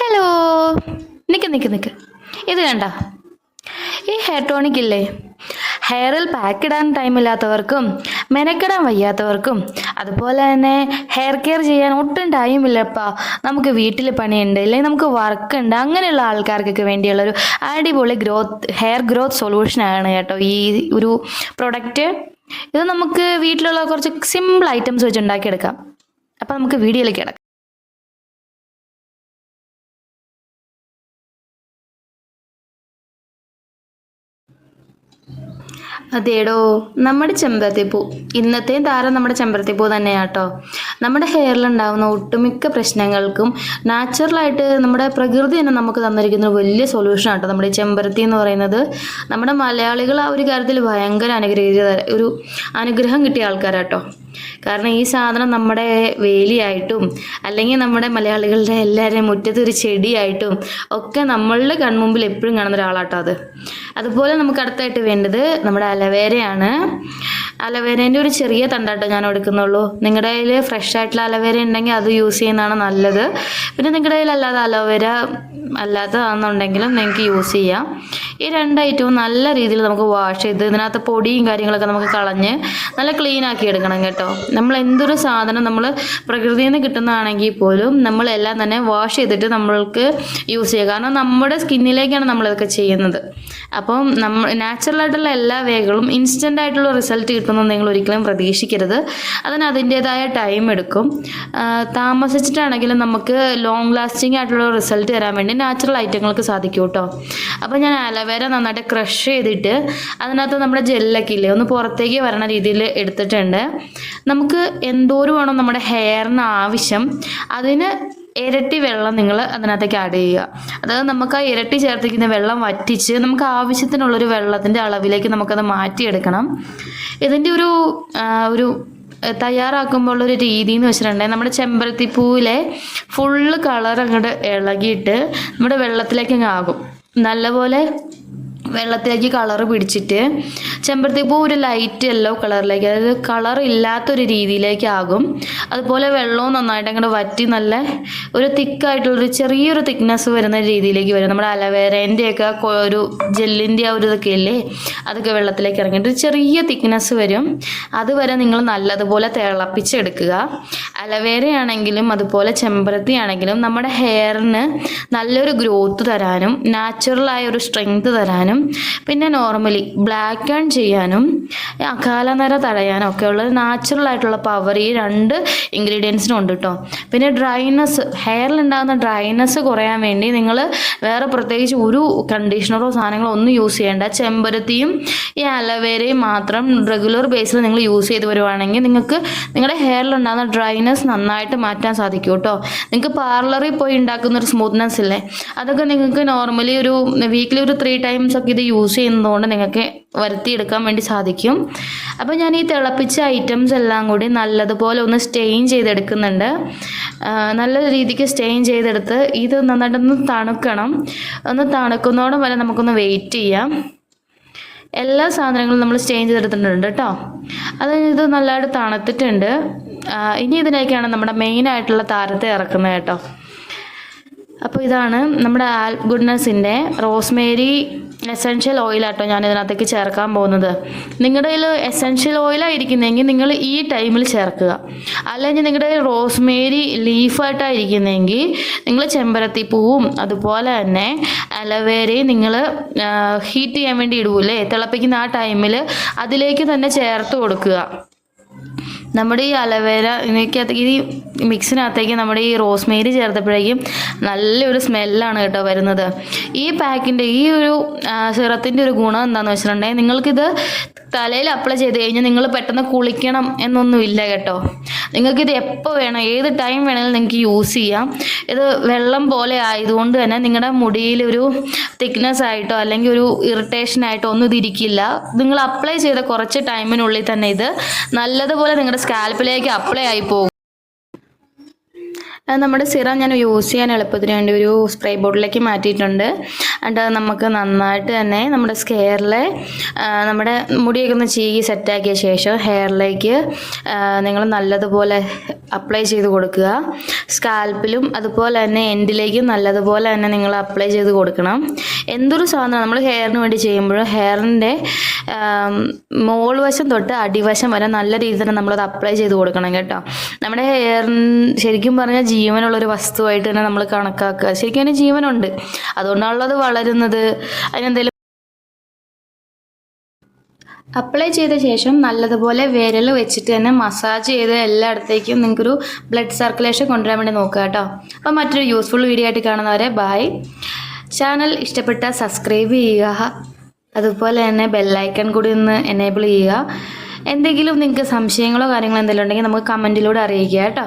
Hello, നിക്ക് ഇത് കണ്ട ഈ ഹെയർ ടോണിക് ഇല്ലേ, ഹെയറിൽ പാക്ക് ഇടാൻ ടൈമില്ലാത്തവർക്കും മെനക്കെടാൻ വയ്യാത്തവർക്കും അതുപോലെ തന്നെ ഹെയർ കെയർ ചെയ്യാൻ ഒട്ടും ടൈമില്ലപ്പാ, നമുക്ക് വീട്ടിൽ പണിയുണ്ട് അല്ലെങ്കിൽ നമുക്ക് വർക്ക് ഉണ്ട്, അങ്ങനെയുള്ള ആൾക്കാർക്കൊക്കെ വേണ്ടിയുള്ള ഒരു അടിപൊളി ഹെയർ ഗ്രോത്ത് സൊല്യൂഷനാണ് കേട്ടോ ഈ ഒരു പ്രൊഡക്റ്റ്. ഇത് നമുക്ക് വീട്ടിലുള്ള കുറച്ച് സിമ്പിൾ ഐറ്റംസ് വെച്ച് ഉണ്ടാക്കിയെടുക്കാം. അപ്പം നമുക്ക് വീഡിയോയിലേക്ക് കിടക്കാം. അതേടോ, നമ്മുടെ ചെമ്പരത്തിപ്പൂ. ഇന്നത്തെയും താരം നമ്മുടെ ചെമ്പരത്തിപ്പൂ തന്നെയാട്ടോ. നമ്മുടെ ഹെയറിൽ ഉണ്ടാകുന്ന ഒട്ടുമിക്ക പ്രശ്നങ്ങൾക്കും നാച്ചുറലായിട്ട് നമ്മുടെ പ്രകൃതി തന്നെ നമുക്ക് തന്നിരിക്കുന്ന വലിയ സൊല്യൂഷൻ ആട്ടോ നമ്മുടെ ഈ ചെമ്പരത്തി എന്ന് പറയുന്നത്. നമ്മുടെ മലയാളികൾ ആ ഒരു കാര്യത്തിൽ ഭയങ്കര അനുഗ്രഹം കിട്ടിയ ആൾക്കാരാട്ടോ. കാരണം ഈ സാധനം നമ്മുടെ വേലിയായിട്ടും അല്ലെങ്കിൽ നമ്മുടെ മലയാളികളുടെ എല്ലാവരെയും മുറ്റത്തൊരു ചെടിയായിട്ടും ഒക്കെ നമ്മളുടെ കൺമുമ്പിൽ എപ്പോഴും കാണുന്ന ഒരാളാട്ടോ അത്. അതുപോലെ നമുക്ക് അടുത്തായിട്ട് വേണ്ടത് നമ്മുടെ അലവേരയാണ്. അലവേരേൻ്റെ ഒരു ചെറിയ തണ്ടാട്ടോ ഞാൻ എടുക്കുന്നുള്ളൂ. നിങ്ങളുടെ കയ്യിൽ ഫ്രഷ് ആയിട്ടുള്ള അലവേര ഉണ്ടെങ്കിൽ അത് യൂസ് ചെയ്യുന്നതാണ് നല്ലത്. പിന്നെ നിങ്ങളുടെ കയ്യിൽ അല്ലാതെ അലോവേര അല്ലാത്തതാണെന്നുണ്ടെങ്കിലും നിങ്ങൾക്ക് യൂസ് ചെയ്യാം. ഈ രണ്ട് ഐറ്റവും നല്ല രീതിയിൽ നമുക്ക് വാഷ് ചെയ്ത് ഇതിനകത്ത് പൊടിയും കാര്യങ്ങളൊക്കെ നമുക്ക് കളഞ്ഞ് നല്ല ക്ലീൻ ആക്കി എടുക്കണം കേട്ടോ. നമ്മൾ എന്തൊരു സാധനം നമ്മൾ പ്രകൃതിയിൽ നിന്ന് കിട്ടുന്നതാണെങ്കിൽ പോലും നമ്മളെല്ലാം തന്നെ വാഷ് ചെയ്തിട്ട് നമ്മൾക്ക് യൂസ് ചെയ്യുക. കാരണം നമ്മുടെ സ്കിന്നിലേക്കാണ് നമ്മളിതൊക്കെ ചെയ്യുന്നത്. അപ്പം നാച്ചുറലായിട്ടുള്ള എല്ലാ വേകളും ഇൻസ്റ്റൻ്റ് ആയിട്ടുള്ള റിസൾട്ട് കിട്ടുമെന്ന് നിങ്ങൾ ഒരിക്കലും പ്രതീക്ഷിക്കരുത്. അതിൻ്റേതായ ടൈം എടുക്കും. താമസിച്ചിട്ടാണെങ്കിലും നമുക്ക് ലോങ് ലാസ്റ്റിംഗ് ആയിട്ടുള്ള റിസൾട്ട് തരാൻ വേണ്ടി നാച്ചുറൽ ഐറ്റങ്ങൾക്ക് സാധിക്കും കേട്ടോ. അപ്പോൾ ഞാൻ അലവേര നന്നായിട്ട് ക്രഷ് ചെയ്തിട്ട് അതിനകത്ത് നമ്മുടെ ജെല്ലൊക്കെ ഇല്ലേ ഒന്ന് പുറത്തേക്ക് വരണ രീതിയിൽ എടുത്തിട്ടുണ്ട്. നമുക്ക് എന്തോരം വേണം നമ്മുടെ ഹെയറിന് ആവശ്യം അതിന് ഇരട്ടി വെള്ളം നിങ്ങൾ അതിനകത്തേക്ക് ആഡ് ചെയ്യുക. അതായത് നമുക്ക് ആ ഇരട്ടി ചേർത്തിരിക്കുന്ന വെള്ളം വറ്റിച്ച് നമുക്ക് ആവശ്യത്തിനുള്ളൊരു വെള്ളത്തിൻ്റെ അളവിലേക്ക് നമുക്കത് മാറ്റിയെടുക്കണം. ഇതിൻ്റെ ഒരു തയ്യാറാക്കുമ്പോൾ ഒരു രീതി എന്ന് വെച്ചിട്ടുണ്ടെങ്കിൽ നമ്മുടെ ചെമ്പരത്തിപ്പൂവിലെ ഫുള്ള് കളർ അങ്ങോട്ട് ഇളകിയിട്ട് നമ്മുടെ വെള്ളത്തിലേക്ക് അങ്ങ് ആകും. നല്ലപോലെ വെള്ളത്തിലേക്ക് കളറ് പിടിച്ചിട്ട് ചെമ്പരത്തിപ്പൂ ഒരു ലൈറ്റ് യെല്ലോ കളറിലേക്ക്, അതായത് കളർ ഇല്ലാത്തൊരു രീതിയിലേക്കാകും. അതുപോലെ വെള്ളവും നന്നായിട്ട് അങ്ങോട്ട് വറ്റി നല്ല ഒരു തിക്കായിട്ടുള്ളൊരു ചെറിയൊരു തിക്നെസ് വരുന്ന രീതിയിലേക്ക് വരും. നമ്മുടെ അലവേരേൻ്റെയൊക്കെ ഒരു ജെല്ലിൻ്റെ ആ ഒരു ഇതൊക്കെ ഇല്ലേ അതൊക്കെ വെള്ളത്തിലേക്ക് ഇറങ്ങിയിട്ട് ചെറിയ തിക്നെസ് വരും. അതുവരെ നിങ്ങൾ നല്ലതുപോലെ തിളപ്പിച്ചെടുക്കുക. അലവേരയാണെങ്കിലും അതുപോലെ ചെമ്പരത്തി ആണെങ്കിലും നമ്മുടെ ഹെയറിന് നല്ലൊരു ഗ്രോത്ത് തരാനും നാച്ചുറലായ ഒരു സ്ട്രെങ്ത് തരാനും പിന്നെ നോർമലി ബ്ലാക്ക് ആൻഡ് ചെയ്യാനും അകാലനര തടയാനും ഒക്കെ ഉള്ള നാച്ചുറൽ ആയിട്ടുള്ള പവർ ഈ രണ്ട് ഇൻഗ്രീഡിയൻസിനും ഉണ്ട് കേട്ടോ. പിന്നെ ഡ്രൈനെസ്, ഹെയറിൽ ഉണ്ടാകുന്ന ഡ്രൈനെസ് കുറയാൻ വേണ്ടി നിങ്ങൾ വേറെ പ്രത്യേകിച്ച് ഒരു കണ്ടീഷണറോ സാധനങ്ങളോ ഒന്നും യൂസ് ചെയ്യേണ്ട. ചെമ്പരത്തിയും ഈ അലവേരയും മാത്രം റെഗുലർ ബേസിൽ നിങ്ങൾ യൂസ് ചെയ്ത് വരുവാണെങ്കിൽ നിങ്ങൾക്ക് നിങ്ങളുടെ ഹെയറിൽ ഉണ്ടാകുന്ന ഡ്രൈനെസ് നന്നായിട്ട് മാറ്റാൻ സാധിക്കും കേട്ടോ. നിങ്ങൾക്ക് പാർലറിൽ പോയി ഉണ്ടാക്കുന്ന ഒരു സ്മൂത്ത്നെസ് ഇല്ലേ അതൊക്കെ നിങ്ങൾക്ക് നോർമലി ഒരു വീക്കിലി ഒരു 3 ടൈംസ് ഒക്കെ ഇത് യൂസ് ചെയ്യുന്നതുകൊണ്ട് നിങ്ങൾക്ക് വരുത്തിയെടുക്കാൻ വേണ്ടി സാധിക്കും. അപ്പോൾ ഞാൻ ഈ തിളപ്പിച്ച ഐറ്റംസ് എല്ലാം കൂടി നല്ലതുപോലെ ഒന്ന് സ്റ്റെയിൻ ചെയ്തെടുക്കുന്നുണ്ട്. നല്ല രീതിക്ക് സ്റ്റെയിൻ ചെയ്തെടുത്ത് ഇത് നന്നായിട്ടൊന്ന് തണുക്കണം. ഒന്ന് തണുക്കുന്നതോടെ വരെ നമുക്കൊന്ന് വെയിറ്റ് ചെയ്യാം. എല്ലാ സാധനങ്ങളും നമ്മൾ സ്റ്റെയിൻ ചെയ്തെടുത്തിട്ടുണ്ട് കേട്ടോ. ഇത് നല്ലതായിട്ട് തണുത്തിട്ടുണ്ട്. ഇനി ഇതിലേക്കാണ് നമ്മുടെ മെയിനായിട്ടുള്ള താരത്തെ ഇറക്കുന്നത് കേട്ടോ. അപ്പോൾ ഇതാണ് നമ്മുടെ ഗുഡ്നസിൻ്റെ റോസ്മേരി എസെൻഷ്യൽ ഓയിലാട്ടോ ഞാൻ ഇതിനകത്തേക്ക് ചേർക്കാൻ പോകുന്നത്. നിങ്ങളുടെ കയ്യിൽ എസെൻഷ്യൽ ഓയിലായിരിക്കുന്നതെങ്കിൽ നിങ്ങൾ ഈ ടൈമിൽ ചേർക്കുക. അല്ലെങ്കിൽ നിങ്ങളുടെ കയ്യിൽ റോസ്മേരി ലീഫായിട്ടായിരിക്കുന്നതെങ്കിൽ നിങ്ങൾ ചെമ്പരത്തി പൂവും അതുപോലെ തന്നെ അലവേരയും നിങ്ങൾ ഹീറ്റ് ചെയ്യാൻ വേണ്ടി ഇടൂലേ തിളപ്പിക്കുന്ന ആ ടൈമിൽ അതിലേക്ക് തന്നെ ചേർത്ത് കൊടുക്കുക. നമ്മുടെ ഈ അലവേര ഈ മിക്സിനകത്തേക്ക് നമ്മുടെ ഈ റോസ്മേരി ചേർത്തപ്പോഴേക്കും നല്ലൊരു സ്മെല്ലാണ് കേട്ടോ വരുന്നത്. ഈ പാക്കിൻ്റെ ഈ ഒരു സിറത്തിൻ്റെ ഒരു ഗുണം എന്താണെന്ന് വെച്ചിട്ടുണ്ടെങ്കിൽ നിങ്ങൾക്കിത് തലയിൽ അപ്ലൈ ചെയ്ത് കഴിഞ്ഞാൽ നിങ്ങൾ പെട്ടെന്ന് കുളിക്കണം എന്നൊന്നുമില്ല കേട്ടോ. നിങ്ങൾക്കിത് എപ്പോൾ വേണം ഏത് ടൈം വേണമെങ്കിലും നിങ്ങൾക്ക് യൂസ് ചെയ്യാം. ഇത് വെള്ളം പോലെ ആയതുകൊണ്ട് തന്നെ നിങ്ങളുടെ മുടിയിൽ ഒരു തിക്നെസ് ആയിട്ടോ അല്ലെങ്കിൽ ഒരു ഇറിറ്റേഷൻ ആയിട്ടോ ഒന്നും ഇതിരിക്കില്ല. നിങ്ങൾ അപ്ലൈ ചെയ്ത കുറച്ച് ടൈമിനുള്ളിൽ തന്നെ ഇത് നല്ലതുപോലെ നിങ്ങളുടെ സ്കാൽപ്പിലേക്ക് അപ്ലൈ ആയി പോകും. നമ്മുടെ സിറം ഞാൻ യൂസ് ചെയ്യാൻ എളുപ്പത്തിന് വേണ്ടി ഒരു സ്പ്രേ ബോട്ടിലേക്ക് മാറ്റിയിട്ടുണ്ട്. എന്നിട്ട് അത് നമുക്ക് നന്നായിട്ട് തന്നെ നമ്മുടെ സ്കെയറിലെ നമ്മുടെ മുടിയൊക്കെ ഒന്ന് ചീകി സെറ്റാക്കിയ ശേഷം ഹെയറിലേക്ക് നിങ്ങൾ നല്ലതുപോലെ അപ്ലൈ ചെയ്ത് കൊടുക്കുക. സ്കാൽപ്പിലും അതുപോലെ തന്നെ എൻഡിലേക്കും നല്ലതുപോലെ തന്നെ നിങ്ങൾ അപ്ലൈ ചെയ്ത് കൊടുക്കണം. എന്തൊരു സാധനം നമ്മൾ ഹെയറിന് വേണ്ടി ചെയ്യുമ്പോഴും ഹെയറിൻ്റെ മോൾ വശം തൊട്ട് അടിവശം വരെ നല്ല രീതിയിൽ തന്നെ നമ്മളത് അപ്ലൈ ചെയ്ത് കൊടുക്കണം കേട്ടോ. നമ്മുടെ ഹെയറിന് ശരിക്കും പറഞ്ഞാൽ ജീവനുള്ളൊരു വസ്തുവായിട്ട് തന്നെ നമ്മൾ കണക്കാക്കുക. ശരിക്കും അതിന് ജീവനുണ്ട്, അതുകൊണ്ടാണുള്ളത് വളരുന്നത്. അതിനെന്തെങ്കിലും അപ്ലൈ ചെയ്ത ശേഷം നല്ലതുപോലെ വിരൽ വെച്ചിട്ട് തന്നെ മസാജ് ചെയ്ത് എല്ലായിടത്തേക്കും നിങ്ങൾക്കൊരു ബ്ലഡ് സർക്കുലേഷൻ കൊണ്ടുവരാൻ വേണ്ടി നോക്കുക കേട്ടോ. അപ്പോൾ മറ്റൊരു യൂസ്ഫുൾ വീഡിയോ ആയിട്ട് കാണുന്നവരെ ബൈ. ചാനൽ ഇഷ്ടപ്പെട്ടാൽ സബ്സ്ക്രൈബ് ചെയ്യുക, അതുപോലെ തന്നെ ബെല്ലൈക്കൺ കൂടി ഒന്ന് എനേബിൾ ചെയ്യുക. എന്തെങ്കിലും നിങ്ങൾക്ക് സംശയങ്ങളോ കാര്യങ്ങളോ എന്തെങ്കിലും ഉണ്ടെങ്കിൽ നമുക്ക് കമൻറ്റിലൂടെ അറിയിക്കുക കേട്ടോ.